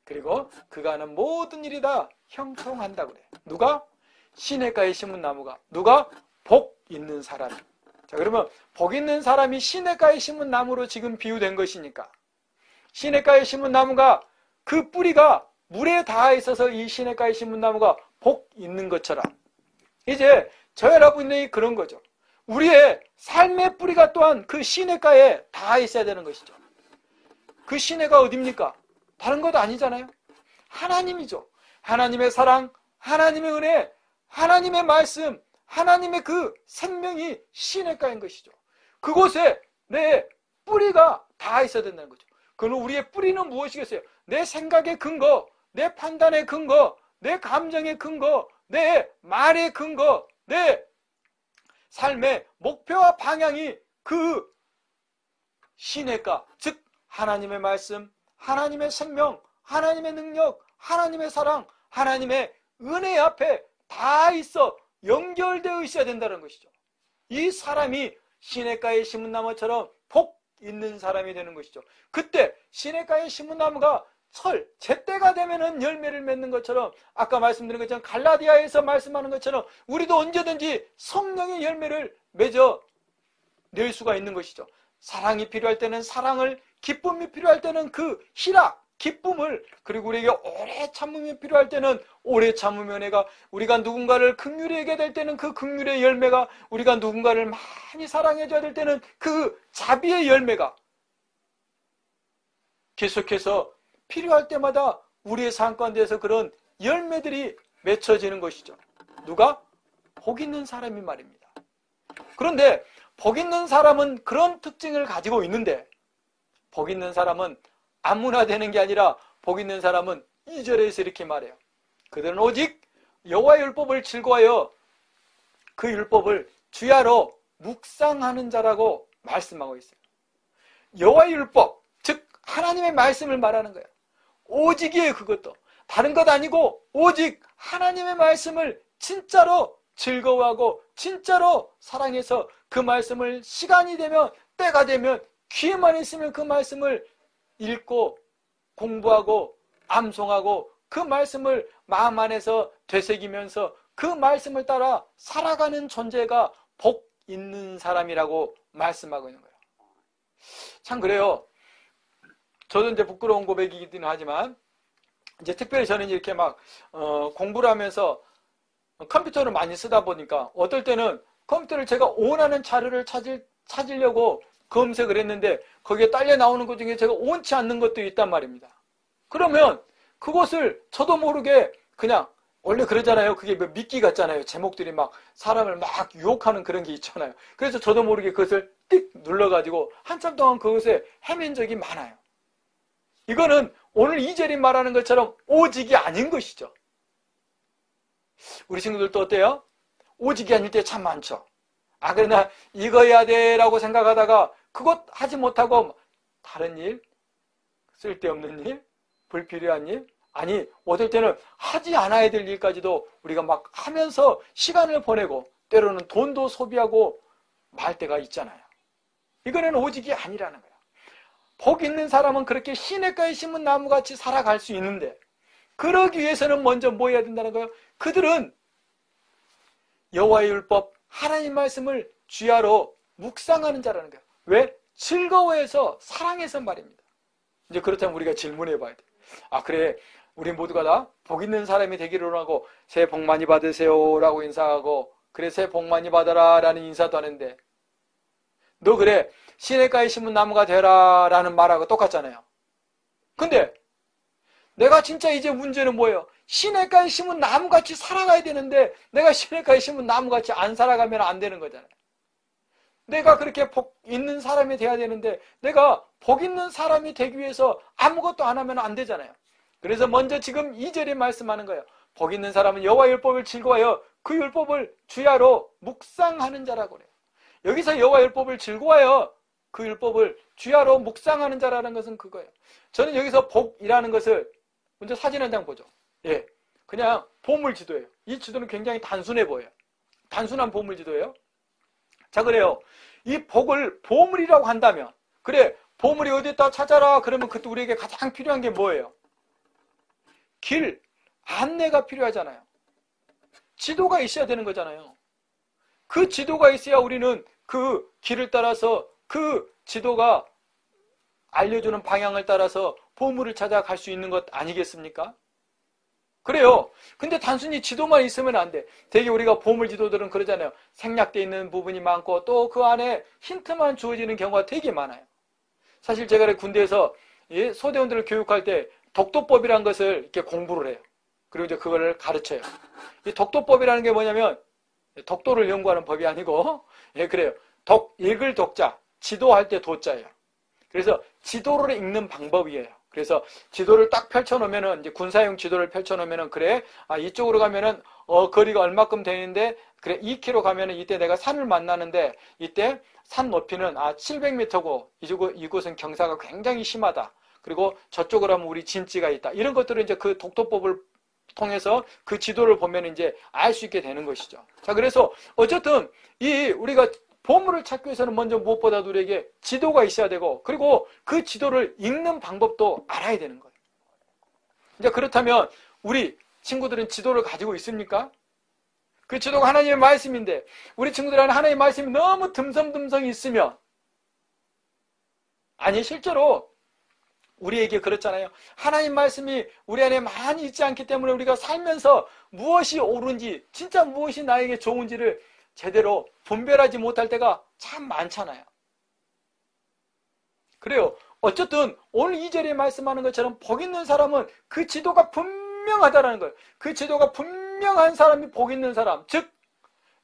그리고 그가 하는 모든 일이 다 형통한다 그래. 누가? 시냇가에 심은 나무가. 누가? 복 있는 사람. 자, 그러면 복 있는 사람이 시냇가에 심은 나무로 지금 비유된 것이니까 시냇가에 심은 나무가 그 뿌리가 물에 닿아 있어서 이 시냇가에 심은 나무가 복 있는 것처럼 이제 저 여러분이 그런 거죠. 우리의 삶의 뿌리가 또한 그 시냇가에 닿아 있어야 되는 것이죠. 그 시내가 어디입니까? 다른 것도 아니잖아요. 하나님이죠. 하나님의 사랑, 하나님의 은혜, 하나님의 말씀, 하나님의 그 생명이 시냇가인 것이죠. 그곳에 내 뿌리가 닿아 있어야 된다는 거죠. 그럼 우리의 뿌리는 무엇이겠어요? 내 생각의 근거, 내 판단의 근거, 내 감정의 근거, 내 말의 근거, 내 삶의 목표와 방향이 그 시냇가, 즉 하나님의 말씀, 하나님의 생명, 하나님의 능력, 하나님의 사랑, 하나님의 은혜 앞에 다 있어 연결되어 있어야 된다는 것이죠. 이 사람이 시냇가에 심은 나무처럼 복 있는 사람이 되는 것이죠. 그때 시냇가에 심은 나무가 제때가 되면은 열매를 맺는 것처럼, 아까 말씀드린 것처럼 갈라디아에서 말씀하는 것처럼 우리도 언제든지 성령의 열매를 맺어 낼 수가 있는 것이죠. 사랑이 필요할 때는 사랑을, 기쁨이 필요할 때는 그 희락, 기쁨을, 그리고 우리에게 오래 참음이 필요할 때는 오래 참으면 우리가 누군가를 긍휼히 여겨야 될 때는 그 긍휼의 열매가, 우리가 누군가를 많이 사랑해줘야 될 때는 그 자비의 열매가 계속해서 필요할 때마다 우리의 삶 가운데에서 그런 열매들이 맺혀지는 것이죠. 누가? 복 있는 사람이 말입니다. 그런데 복 있는 사람은 그런 특징을 가지고 있는데, 복 있는 사람은 아무나 되는 게 아니라, 복 있는 사람은 2절에서 이렇게 말해요. 그들은 오직 여호와의 율법을 즐거워하여 그 율법을 주야로 묵상하는 자라고 말씀하고 있어요. 여호와의 율법, 즉 하나님의 말씀을 말하는 거예요. 오직이에요. 그것도 다른 것 아니고 오직 하나님의 말씀을 진짜로 즐거워하고 진짜로 사랑해서 그 말씀을 시간이 되면, 때가 되면, 귀에만 있으면 그 말씀을 읽고 공부하고 암송하고 그 말씀을 마음 안에서 되새기면서 그 말씀을 따라 살아가는 존재가 복 있는 사람이라고 말씀하고 있는 거예요. 참 그래요. 저도 이제 부끄러운 고백이긴 하지만, 이제 특별히 저는 이렇게 막 공부를 하면서 컴퓨터를 많이 쓰다 보니까 어떨 때는 컴퓨터를 제가 원하는 자료를 찾으려고 검색을 했는데 거기에 딸려 나오는 것 중에 제가 원치 않는 것도 있단 말입니다. 그러면 그것을 저도 모르게 그냥, 원래 그러잖아요. 그게 미끼 같잖아요. 제목들이 막 사람을 막 유혹하는 그런 게 있잖아요. 그래서 저도 모르게 그것을 띡 눌러가지고 한참 동안 그것에 헤맨 적이 많아요. 이거는 오늘 2절이 말하는 것처럼 오직이 아닌 것이죠. 우리 친구들도 어때요? 오직이 아닐 때 참 많죠. 아, 그래, 나 이거 해야 돼 라고 생각하다가 그것 하지 못하고 다른 일, 쓸데없는 일, 불필요한 일, 아니 어떨 때는 하지 않아야 될 일까지도 우리가 막 하면서 시간을 보내고 때로는 돈도 소비하고 말 때가 있잖아요. 이거는 오직이 아니라는 거예요. 복 있는 사람은 그렇게 시냇가에 심은 나무같이 살아갈 수 있는데, 그러기 위해서는 먼저 뭐 해야 된다는 거예요? 그들은 여호와의 율법, 하나님 말씀을 주야로 묵상하는 자라는 거예요. 왜? 즐거워해서, 사랑해서 말입니다. 이제 그렇다면 우리가 질문해 봐야 돼요. 아, 그래, 우리 모두가 다 복 있는 사람이 되기를 원하고 새해 복 많이 받으세요 라고 인사하고, 그래 새해 복 많이 받아라 라는 인사도 하는데, 너 그래 시냇가에 심은 나무가 되라 라는 말하고 똑같잖아요. 근데 내가 진짜 이제 문제는 뭐예요? 시냇가에 심은 나무같이 살아가야 되는데 내가 시냇가에 심은 나무같이 안 살아가면 안 되는 거잖아요. 내가 그렇게 복 있는 사람이 돼야 되는데 내가 복 있는 사람이 되기 위해서 아무것도 안 하면 안 되잖아요. 그래서 먼저 지금 2절에 말씀하는 거예요. 복 있는 사람은 여호와의 율법을 즐거워하여 그 율법을 주야로 묵상하는 자라고 그래요. 여기서 여호와의 율법을 즐거워하여 그 율법을 주야로 묵상하는 자라는 것은 그거예요. 저는 여기서 복이라는 것을 먼저 사진 한 장 보죠. 예, 그냥 보물지도예요. 이 지도는 굉장히 단순해 보여요. 단순한 보물지도예요. 자, 그래요. 이 복을 보물이라고 한다면, 그래 보물이 어디다 찾아라 그러면 그때 우리에게 가장 필요한 게 뭐예요? 길, 안내가 필요하잖아요. 지도가 있어야 되는 거잖아요. 그 지도가 있어야 우리는 그 길을 따라서 그 지도가 알려주는 방향을 따라서 보물을 찾아갈 수 있는 것 아니겠습니까? 그래요. 근데 단순히 지도만 있으면 안 돼. 되게 우리가 보물 지도들은 그러잖아요. 생략되어 있는 부분이 많고 또 그 안에 힌트만 주어지는 경우가 되게 많아요. 사실 제가 군대에서 소대원들을 교육할 때 독도법이라는 것을 이렇게 공부를 해요. 그리고 이제 그거를 가르쳐요. 이 독도법이라는 게 뭐냐면 독도를 연구하는 법이 아니고, 예, 그래요. 읽을 독자, 지도할 때 도자예요. 그래서 지도를 읽는 방법이에요. 그래서 지도를 딱 펼쳐놓으면은, 이제 군사용 지도를 펼쳐놓으면은, 그래, 아, 이쪽으로 가면은, 거리가 얼마큼 되는데, 그래, 2km 가면은 이때 내가 산을 만나는데, 이때 산 높이는, 700m고, 이곳은 경사가 굉장히 심하다. 그리고 저쪽으로 하면 우리 진지가 있다. 이런 것들을 이제 그 독도법을 통해서 그 지도를 보면 이제 알 수 있게 되는 것이죠. 자, 그래서 어쨌든 우리가 보물을 찾기 위해서는 먼저 무엇보다도 우리에게 지도가 있어야 되고, 그리고 그 지도를 읽는 방법도 알아야 되는 거예요. 이제 그렇다면 우리 친구들은 지도를 가지고 있습니까? 그 지도가 하나님의 말씀인데 우리 친구들 안에 하나님의 말씀이 너무 듬성듬성 있으면, 아니 실제로 우리에게 그렇잖아요. 하나님 말씀이 우리 안에 많이 있지 않기 때문에 우리가 살면서 무엇이 옳은지, 진짜 무엇이 나에게 좋은지를 제대로 분별하지 못할 때가 참 많잖아요. 그래요. 어쨌든 오늘 2절에 말씀하는 것처럼 복 있는 사람은 그 지도가 분명하다라는 거예요. 그 지도가 분명한 사람이 복 있는 사람, 즉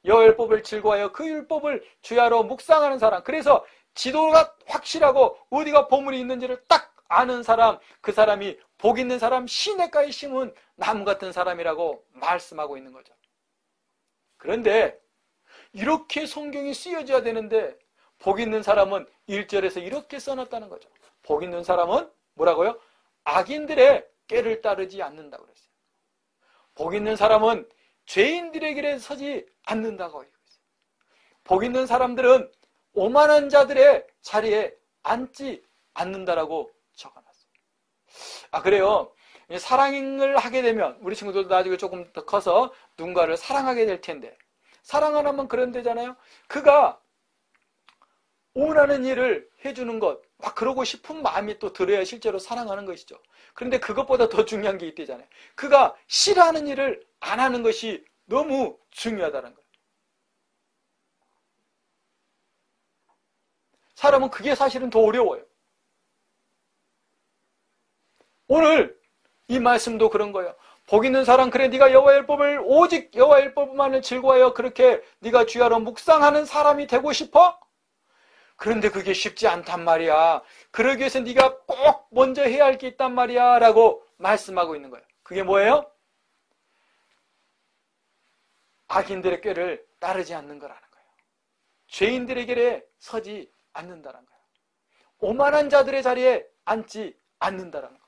여호와의 율법을 즐거워하여 그 율법을 주야로 묵상하는 사람. 그래서 지도가 확실하고 어디가 보물이 있는지를 딱 아는 사람, 그 사람이 복 있는 사람, 시냇가에 심은 나무 같은 사람이라고 말씀하고 있는 거죠. 그런데 이렇게 성경이 쓰여져야 되는데 복 있는 사람은 1절에서 이렇게 써놨다는 거죠. 복 있는 사람은 뭐라고요? 악인들의 꾀를 따르지 않는다고 그랬어요. 복 있는 사람은 죄인들의 길에 서지 않는다고 했어요. 복 있는 사람들은 오만한 자들의 자리에 앉지 않는다라고 적어놨어요. 그래요. 사랑을 하게 되면 우리 친구들도 나중에 조금 더 커서 누군가를 사랑하게 될 텐데, 사랑을 하면 그런 데잖아요. 그가 원하는 일을 해주는 것, 막 그러고 싶은 마음이 또 들어야 실제로 사랑하는 것이죠. 그런데 그것보다 더 중요한 게 있대잖아요. 그가 싫어하는 일을 안 하는 것이 너무 중요하다는 거예요. 사람은 그게 사실은 더 어려워요. 오늘 이 말씀도 그런 거예요. 복 있는 사람, 그래 네가 여호와의 율법을 오직 여호와의 율법만을 즐거워하여 그렇게 네가 주야로 묵상하는 사람이 되고 싶어? 그런데 그게 쉽지 않단 말이야. 그러기 위해서 네가 꼭 먼저 해야 할 게 있단 말이야 라고 말씀하고 있는 거예요. 그게 뭐예요? 악인들의 꾀를 따르지 않는 거라는 거예요. 죄인들의 길에 서지 않는다는 거예요. 오만한 자들의 자리에 앉지 않는다는 거예요.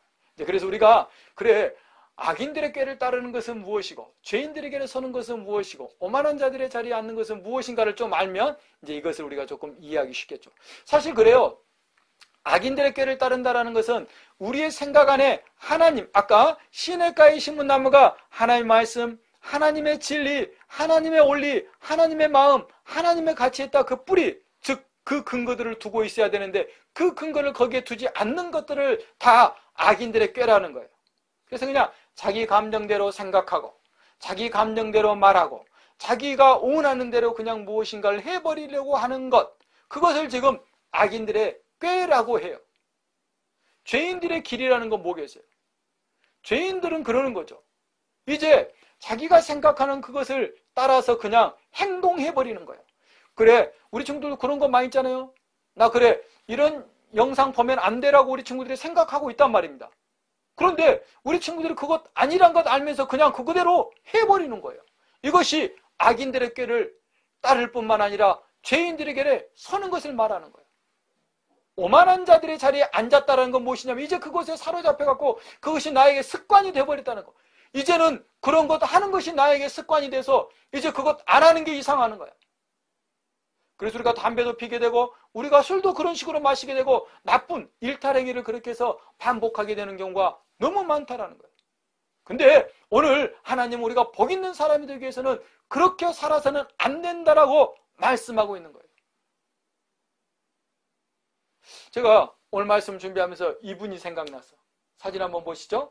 그래서 우리가 그래 악인들의 꾀를 따르는 것은 무엇이고 죄인들의 길에 서는 것은 무엇이고 오만한 자들의 자리에 앉는 것은 무엇인가를 좀 알면 이제 이것을 우리가 조금 이해하기 쉽겠죠. 사실 그래요. 악인들의 꾀를 따른다라는 것은 우리의 생각 안에 하나님, 아까 시냇가에 심은 나무가 하나님의 말씀, 하나님의 진리, 하나님의 원리, 하나님의 마음, 하나님의 가치에 있다. 그 뿌리, 즉 그 근거들을 두고 있어야 되는데 그 근거를 거기에 두지 않는 것들을 다 악인들의 꾀라는 거예요. 그래서 그냥 자기 감정대로 생각하고 자기 감정대로 말하고 자기가 원하는 대로 그냥 무엇인가를 해버리려고 하는 것, 그것을 지금 악인들의 꾀라고 해요. 죄인들의 길이라는 건 뭐겠어요? 죄인들은 그러는 거죠. 이제 자기가 생각하는 그것을 따라서 그냥 행동해버리는 거예요. 그래, 우리 친구들도 그런 거 많이 있잖아요. 나 그래, 이런 영상 보면 안 되라고 우리 친구들이 생각하고 있단 말입니다. 그런데 우리 친구들이 그것 아니란 것 알면서 그냥 그거대로 해버리는 거예요. 이것이 악인들의 꾀를 따를 뿐만 아니라 죄인들의 길에 서는 것을 말하는 거예요. 오만한 자들의 자리에 앉았다는 건 무엇이냐면 이제 그것에 사로잡혀갖고 그것이 나에게 습관이 되어버렸다는 거. 이제는 그런 것 하는 것이 나에게 습관이 돼서 이제 그것 안 하는 게 이상하는 거야. 그래서 우리가 담배도 피게 되고 우리가 술도 그런 식으로 마시게 되고 나쁜 일탈행위를 그렇게 해서 반복하게 되는 경우가 너무 많다라는 거예요. 근데 오늘 하나님은 우리가 복 있는 사람이 되기 위해서는 그렇게 살아서는 안 된다라고 말씀하고 있는 거예요. 제가 오늘 말씀 준비하면서 이분이 생각났어. 사진 한번 보시죠.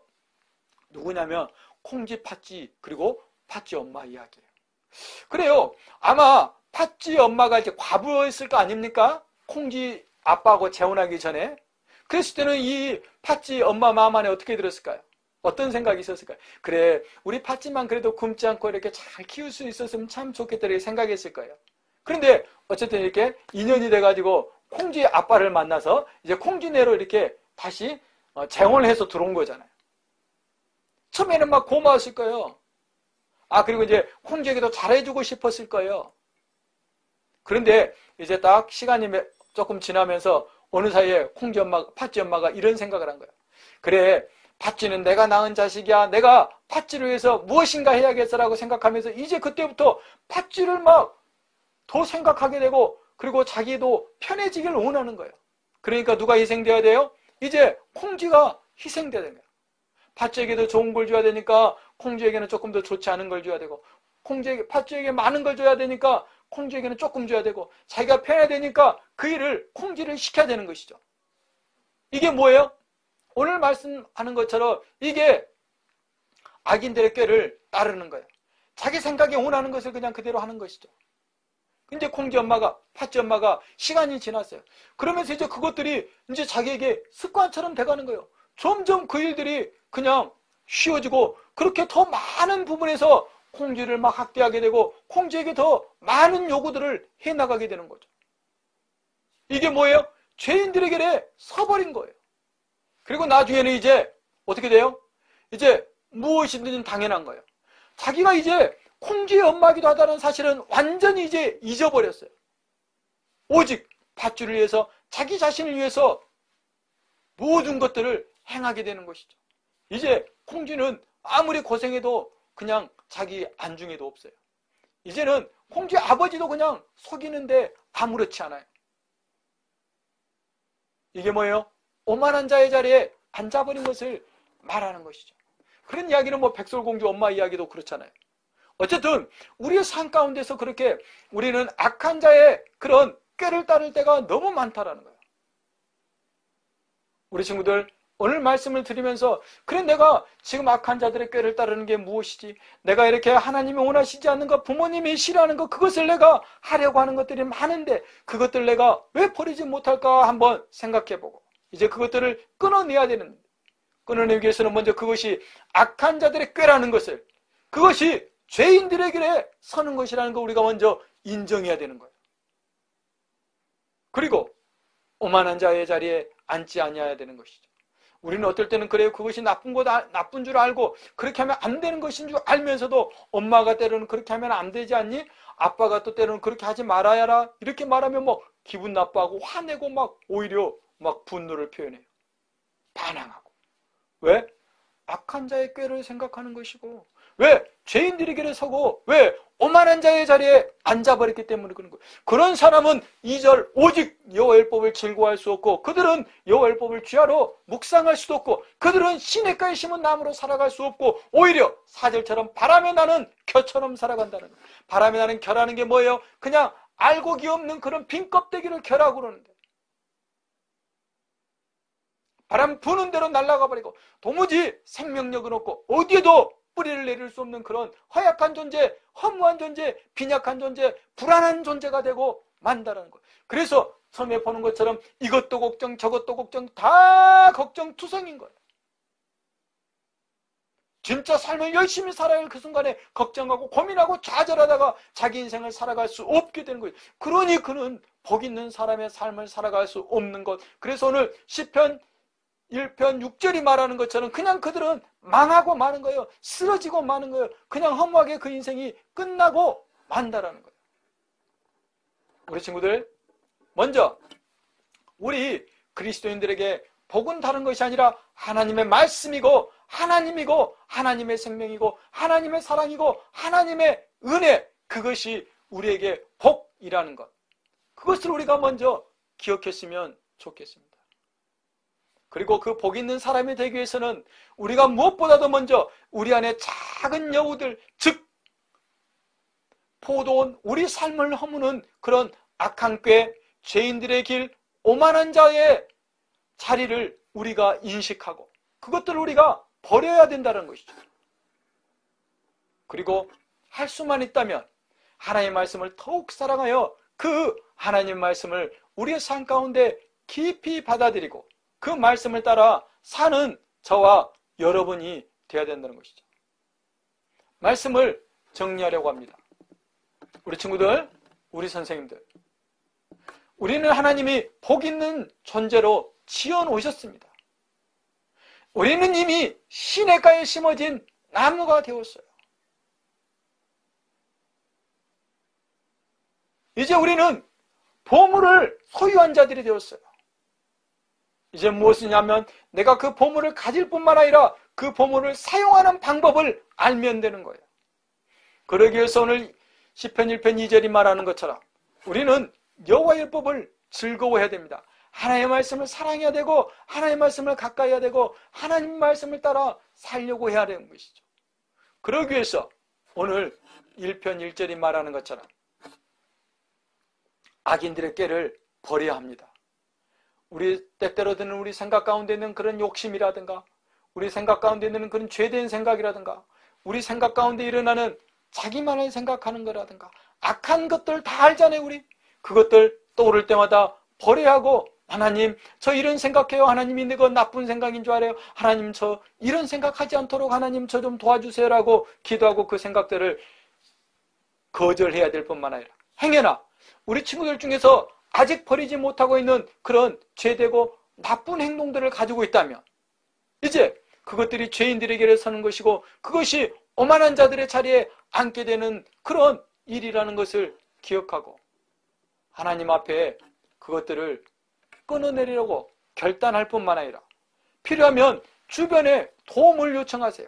누구냐면 콩쥐, 팥쥐, 그리고 팥쥐 엄마 이야기예요. 그래요. 아마 팥쥐 엄마가 이제 과부였을 거 아닙니까? 콩쥐 아빠하고 재혼하기 전에. 그랬을 때는 이 팥쥐 엄마 마음 안에 어떻게 들었을까요? 어떤 생각이 있었을까요? 그래, 우리 팥쥐만 그래도 굶지 않고 이렇게 잘 키울 수 있었으면 참 좋겠다 이렇게 생각했을 거예요. 그런데 어쨌든 이렇게 인연이 돼가지고 콩쥐 아빠를 만나서 이제 콩쥐네로 이렇게 다시 재혼을 해서 들어온 거잖아요. 처음에는 막 고마웠을 거예요. 그리고 이제 콩쥐에게도 잘해주고 싶었을 거예요. 그런데 이제 딱 시간이 조금 지나면서 어느 사이에 팥쥐 엄마가 이런 생각을 한 거예요. 그래, 팥쥐는 내가 낳은 자식이야. 내가 팥쥐를 위해서 무엇인가 해야겠어라고 생각하면서 이제 그때부터 팥쥐를 막 더 생각하게 되고 그리고 자기도 편해지길 원하는 거예요. 그러니까 누가 희생돼야 돼요? 이제 콩쥐가 희생돼야 되는 거예요. 팥쥐에게도 좋은 걸 줘야 되니까 콩쥐에게는 조금 더 좋지 않은 걸 줘야 되고, 팥쥐에게 많은 걸 줘야 되니까 콩쥐에게는 조금 줘야 되고, 자기가 편해야 되니까 그 일을 콩쥐를 시켜야 되는 것이죠. 이게 뭐예요? 오늘 말씀하는 것처럼 이게 악인들의 꾀를 따르는 거예요. 자기 생각에 원하는 것을 그냥 그대로 하는 것이죠. 근데 콩쥐 엄마가, 팥쥐 엄마가 시간이 지났어요. 그러면서 이제 그것들이 이제 자기에게 습관처럼 돼가는 거예요. 점점 그 일들이 그냥 쉬워지고, 그렇게 더 많은 부분에서 콩쥐를 막 학대하게 되고, 콩쥐에게 더 많은 요구들을 해나가게 되는 거죠. 이게 뭐예요? 죄인들에게 서버린 거예요. 그리고 나중에는 이제 어떻게 돼요? 이제 무엇이든 당연한 거예요. 자기가 이제 콩쥐의 엄마이기도 하다는 사실은 완전히 이제 잊어버렸어요. 오직 팥쥐를 위해서, 자기 자신을 위해서 모든 것들을 행하게 되는 것이죠. 이제 콩쥐는 아무리 고생해도 그냥 자기 안중에도 없어요. 이제는 콩쥐 아버지도 그냥 속이는데 아무렇지 않아요. 이게 뭐예요? 오만한 자의 자리에 앉아버린 것을 말하는 것이죠. 그런 이야기는 뭐 백설공주 엄마 이야기도 그렇잖아요. 어쨌든 우리의 삶 가운데서 그렇게 우리는 악한 자의 그런 꾀를 따를 때가 너무 많다라는 거예요. 우리 친구들, 오늘 말씀을 드리면서, 그래 내가 지금 악한 자들의 꾀를 따르는 게 무엇이지? 내가 이렇게 하나님이 원하시지 않는 것, 부모님이 싫어하는 것, 그것을 내가 하려고 하는 것들이 많은데 그것들 내가 왜 버리지 못할까 한번 생각해보고, 이제 그것들을 끊어내야 되는데, 끊어내기 위해서는 먼저 그것이 악한 자들의 꾀라는 것을, 그것이 죄인들의 길에 서는 것이라는 걸 우리가 먼저 인정해야 되는 거예요. 그리고 오만한 자의 자리에 앉지 아니해야 되는 것이죠. 우리는 어떨 때는 그래요. 그것이 나쁜 줄 알고 그렇게 하면 안 되는 것인 줄 알면서도 엄마가 때로는 그렇게 하면 안 되지 않니? 아빠가 또 때로는 그렇게 하지 말아야 하라. 이렇게 말하면 뭐 기분 나빠하고 화내고 막 오히려 막 분노를 표현해요. 반항하고. 왜? 악한 자의 꾀를 생각하는 것이고, 왜? 죄인들의 길에 서고, 왜? 오만한 자의 자리에 앉아버렸기 때문에 그런 거예요. 그런 사람은 2절 오직 여호와의 법을 즐거워할 수 없고, 그들은 여호와의 법을 주야로 묵상할 수도 없고, 그들은 시냇가에 심은 나무로 살아갈 수 없고, 오히려 4절처럼 바람에 나는 겨처럼 살아간다는 거예요. 바람에 나는 겨라는 게 뭐예요? 그냥 알고 기없는 그런 빈 껍데기를 겨라고 그러는데, 바람 부는 대로 날아가 버리고 도무지 생명력은 없고 어디에도 뿌리를 내릴 수 없는 그런 허약한 존재, 허무한 존재, 빈약한 존재, 불안한 존재가 되고 만다라는 거예요. 그래서 처음에 보는 것처럼 이것도 걱정, 저것도 걱정, 다 걱정투성인 거예요. 진짜 삶을 열심히 살아야 할 그 순간에 걱정하고 고민하고 좌절하다가 자기 인생을 살아갈 수 없게 되는 거예요. 그러니 그는 복 있는 사람의 삶을 살아갈 수 없는 것. 그래서 오늘 시편 1편 6절이 말하는 것처럼 그냥 그들은 망하고 마는 거예요. 쓰러지고 마는 거예요. 그냥 허무하게 그 인생이 끝나고 만다라는 거예요. 우리 친구들, 먼저 우리 그리스도인들에게 복은 다른 것이 아니라 하나님의 말씀이고 하나님이고 하나님의 생명이고 하나님의 사랑이고 하나님의 은혜, 그것이 우리에게 복이라는 것. 그것을 우리가 먼저 기억했으면 좋겠습니다. 그리고 그 복 있는 사람이 되기 위해서는 우리가 무엇보다도 먼저 우리 안에 작은 여우들, 즉 포도원, 우리 삶을 허무는 그런 악한 꾀, 죄인들의 길, 오만한 자의 자리를 우리가 인식하고 그것들을 우리가 버려야 된다는 것이죠. 그리고 할 수만 있다면 하나님의 말씀을 더욱 사랑하여 그 하나님 말씀을 우리의 삶 가운데 깊이 받아들이고 그 말씀을 따라 사는 저와 여러분이 되어야 된다는 것이죠. 말씀을 정리하려고 합니다. 우리 친구들, 우리 선생님들, 우리는 하나님이 복 있는 존재로 지어놓으셨습니다. 우리는 이미 시냇가에 심어진 나무가 되었어요. 이제 우리는 보물을 소유한 자들이 되었어요. 이제 무엇이냐면 내가 그 보물을 가질 뿐만 아니라 그 보물을 사용하는 방법을 알면 되는 거예요. 그러기 위해서 오늘 시편 1편 2절이 말하는 것처럼 우리는 여호와의 율법을 즐거워해야 됩니다. 하나님의 말씀을 사랑해야 되고 하나님의 말씀을 가까이 해야 되고 하나님의 말씀을 따라 살려고 해야 되는 것이죠. 그러기 위해서 오늘 1편 1절이 말하는 것처럼 악인들의 꾀를 버려야 합니다. 우리 때때로 드는 우리 생각 가운데 있는 그런 욕심이라든가 우리 생각 가운데 있는 그런 죄된 생각이라든가 우리 생각 가운데 일어나는 자기만을 생각하는 거라든가 악한 것들 다 알잖아요. 우리 그것들 떠오를 때마다 버려야 하고 하나님 저 이런 생각해요. 하나님이 이거 나쁜 생각인 줄 알아요. 하나님 저 이런 생각하지 않도록 하나님 저 좀 도와주세요 라고 기도하고 그 생각들을 거절해야 될 뿐만 아니라 행여나 우리 친구들 중에서 아직 버리지 못하고 있는 그런 죄되고 나쁜 행동들을 가지고 있다면 이제 그것들이 죄인들에게 서는 것이고 그것이 오만한 자들의 자리에 앉게 되는 그런 일이라는 것을 기억하고 하나님 앞에 그것들을 끊어내리려고 결단할 뿐만 아니라 필요하면 주변에 도움을 요청하세요.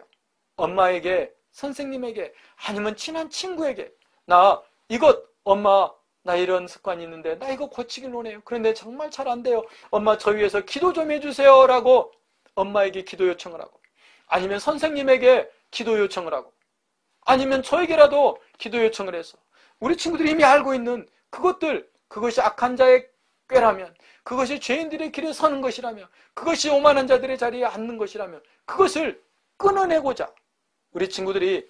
엄마에게, 선생님에게, 아니면 친한 친구에게 나 이것 엄마 나 이런 습관이 있는데 나 이거 고치길 원해요. 그런데 정말 잘 안 돼요. 엄마 저 위해서 기도 좀 해주세요 라고 엄마에게 기도 요청을 하고 아니면 선생님에게 기도 요청을 하고 아니면 저에게라도 기도 요청을 해서 우리 친구들이 이미 알고 있는 그것들 그것이 악한 자의 꾀라면 그것이 죄인들의 길에 서는 것이라면 그것이 오만한 자들의 자리에 앉는 것이라면 그것을 끊어내고자 우리 친구들이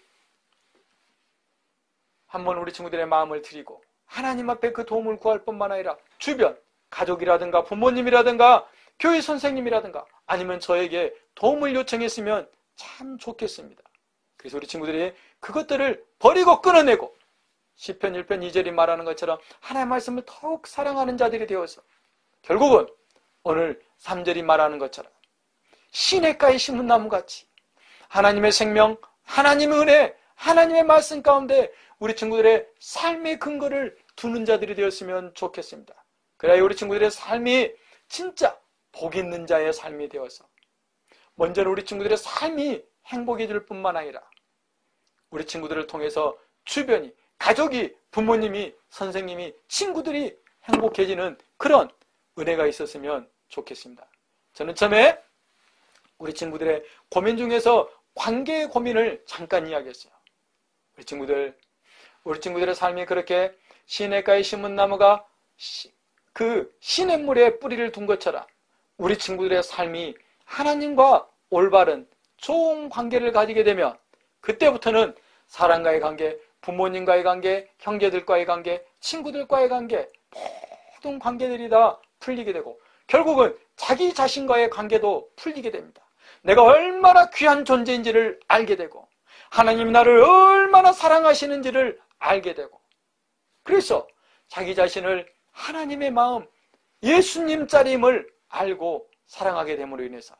한번 우리 친구들의 마음을 드리고 하나님 앞에 그 도움을 구할 뿐만 아니라 주변 가족이라든가 부모님이라든가 교회 선생님이라든가 아니면 저에게 도움을 요청했으면 참 좋겠습니다. 그래서 우리 친구들이 그것들을 버리고 끊어내고 시편 1편 2절이 말하는 것처럼 하나님의 말씀을 더욱 사랑하는 자들이 되어서 결국은 오늘 3절이 말하는 것처럼 시냇가에 심은 나무같이 하나님의 생명, 하나님의 은혜, 하나님의 말씀 가운데 우리 친구들의 삶의 근거를 두는 자들이 되었으면 좋겠습니다. 그래야 우리 친구들의 삶이 진짜 복 있는 자의 삶이 되어서 먼저는 우리 친구들의 삶이 행복해질 뿐만 아니라 우리 친구들을 통해서 주변이 가족이, 부모님이, 선생님이, 친구들이 행복해지는 그런 은혜가 있었으면 좋겠습니다. 저는 처음에 우리 친구들의 고민 중에서 관계의 고민을 잠깐 이야기했어요. 우리 친구들의 삶이 그렇게 시냇가에 심은 나무가 그 시냇물에 뿌리를 둔 것처럼 우리 친구들의 삶이 하나님과 올바른 좋은 관계를 가지게 되면 그때부터는 사람과의 관계, 부모님과의 관계, 형제들과의 관계, 친구들과의 관계 모든 관계들이 다 풀리게 되고 결국은 자기 자신과의 관계도 풀리게 됩니다. 내가 얼마나 귀한 존재인지를 알게 되고 하나님이 나를 얼마나 사랑하시는지를 알게 되고 그래서 자기 자신을 하나님의 마음, 예수님짜림을 알고 사랑하게 됨으로 인해서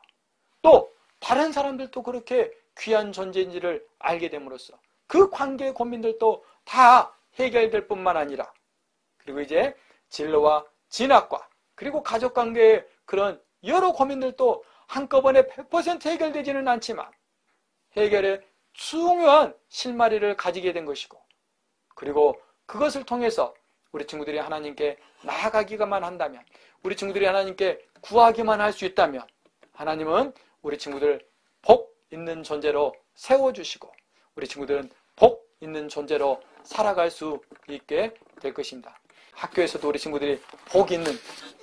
또 다른 사람들도 그렇게 귀한 존재인지를 알게 됨으로써 그 관계의 고민들도 다 해결될 뿐만 아니라 그리고 이제 진로와 진학과 그리고 가족관계의 그런 여러 고민들도 한꺼번에 100% 해결되지는 않지만 해결의 중요한 실마리를 가지게 된 것이고 그리고 그것을 통해서 우리 친구들이 하나님께 나아가기만 한다면 우리 친구들이 하나님께 구하기만 할 수 있다면 하나님은 우리 친구들 복 있는 존재로 세워주시고 우리 친구들은 복 있는 존재로 살아갈 수 있게 될 것입니다. 학교에서도 우리 친구들이 복 있는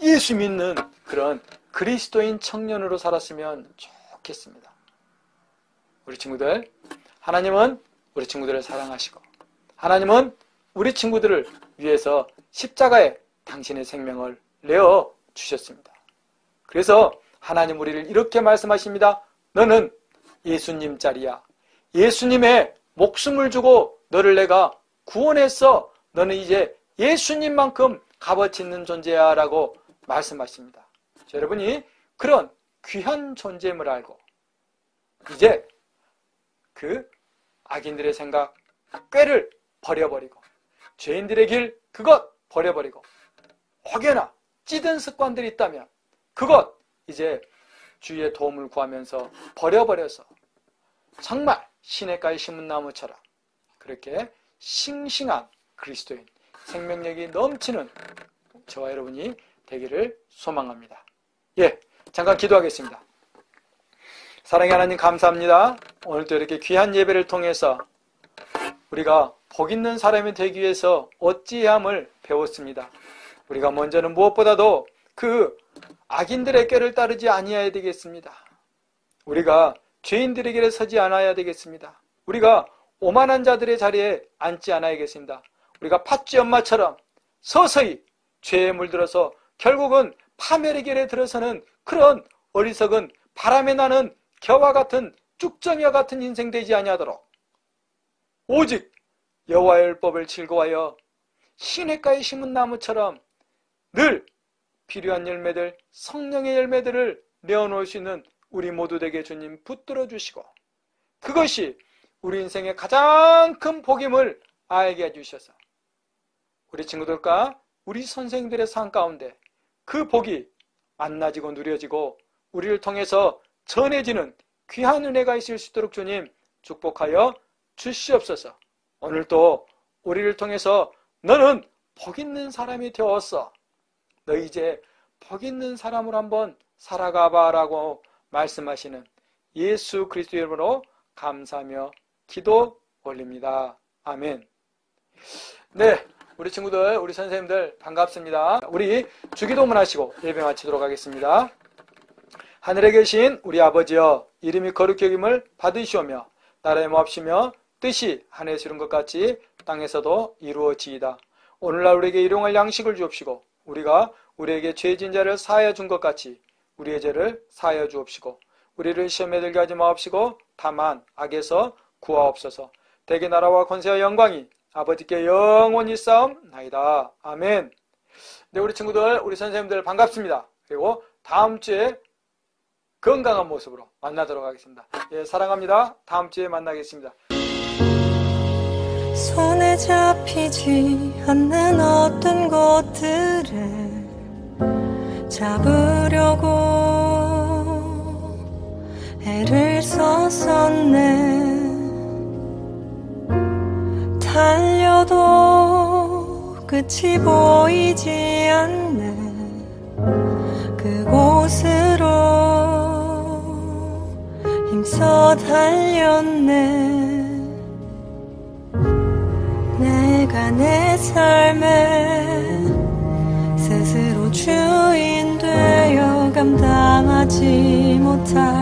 예수 믿는 그런 그리스도인 청년으로 살았으면 좋겠습니다. 우리 친구들 하나님은 우리 친구들을 사랑하시고 하나님은 우리 친구들을 위해서 십자가에 당신의 생명을 내어 주셨습니다. 그래서 하나님 우리를 이렇게 말씀하십니다. 너는 예수님 짤이야. 예수님의 목숨을 주고 너를 내가 구원했어. 너는 이제 예수님만큼 값어치 있는 존재야 라고 말씀하십니다. 자, 여러분이 그런 귀한 존재임을 알고 이제 그 악인들의 생각, 꾀를 버려버리고 죄인들의 길 그것 버려버리고 혹여나 찌든 습관들이 있다면 그것 이제 주의 도움을 구하면서 버려버려서 정말 시냇가에 심은 나무처럼 그렇게 싱싱한 그리스도인 생명력이 넘치는 저와 여러분이 되기를 소망합니다. 예, 잠깐 기도하겠습니다. 사랑의 하나님 감사합니다. 오늘도 이렇게 귀한 예배를 통해서 우리가 복 있는 사람이 되기 위해서 어찌해야 함을 배웠습니다. 우리가 먼저는 무엇보다도 그 악인들의 꾀를 따르지 아니해야 되겠습니다. 우리가 죄인들의 길에 서지 않아야 되겠습니다. 우리가 오만한 자들의 자리에 앉지 않아야겠습니다. 우리가 팥쥐 엄마처럼 서서히 죄에 물들어서 결국은 파멸의 길에 들어서는 그런 어리석은 바람에 나는 겨와 같은 쭉정이와 같은 인생 되지 아니하도록 오직 여호와의 율법을 즐거워하여 시냇가에 심은 나무처럼 늘 필요한 열매들, 성령의 열매들을 내어놓을 수 있는 우리 모두 되게 주님 붙들어 주시고 그것이 우리 인생의 가장 큰 복임을 알게 해주셔서 우리 친구들과 우리 선생님들의 삶 가운데 그 복이 만나지고 누려지고 우리를 통해서 전해지는 귀한 은혜가 있을 수 있도록 주님 축복하여 주시옵소서. 오늘도 우리를 통해서 너는 복 있는 사람이 되었어. 너 이제 복 있는 사람으로 한번 살아가봐 라고 말씀하시는 예수 그리스도의 이름으로 감사하며 기도 올립니다. 아멘. 네, 우리 친구들, 우리 선생님들 반갑습니다. 우리 주기도문 하시고 예배 마치도록 하겠습니다. 하늘에 계신 우리 아버지여, 이름이 거룩히 여김을 받으시오며 나라의 모합시며 뜻이 하늘에서 이룬 것 같이 땅에서도 이루어지이다. 오늘날 우리에게 일용할 양식을 주옵시고 우리가 우리에게 죄진 자를 사하여 준 것 같이 우리의 죄를 사하여 주옵시고 우리를 시험에 들게 하지 마옵시고 다만 악에서 구하옵소서. 대개 나라와 권세와 영광이 아버지께 영원히 싸움나이다. 아멘. 네, 우리 친구들, 우리 선생님들 반갑습니다. 그리고 다음 주에 건강한 모습으로 만나도록 하겠습니다. 예, 사랑합니다. 다음 주에 만나겠습니다. 손에 잡히지 않는 어떤 것들을 잡으려고 애를 썼었네. 달려도 끝이 보이지 않네. 그곳으로 힘써 달렸네. 내가 내 삶에 스스로 주인 되어 감당하지 못할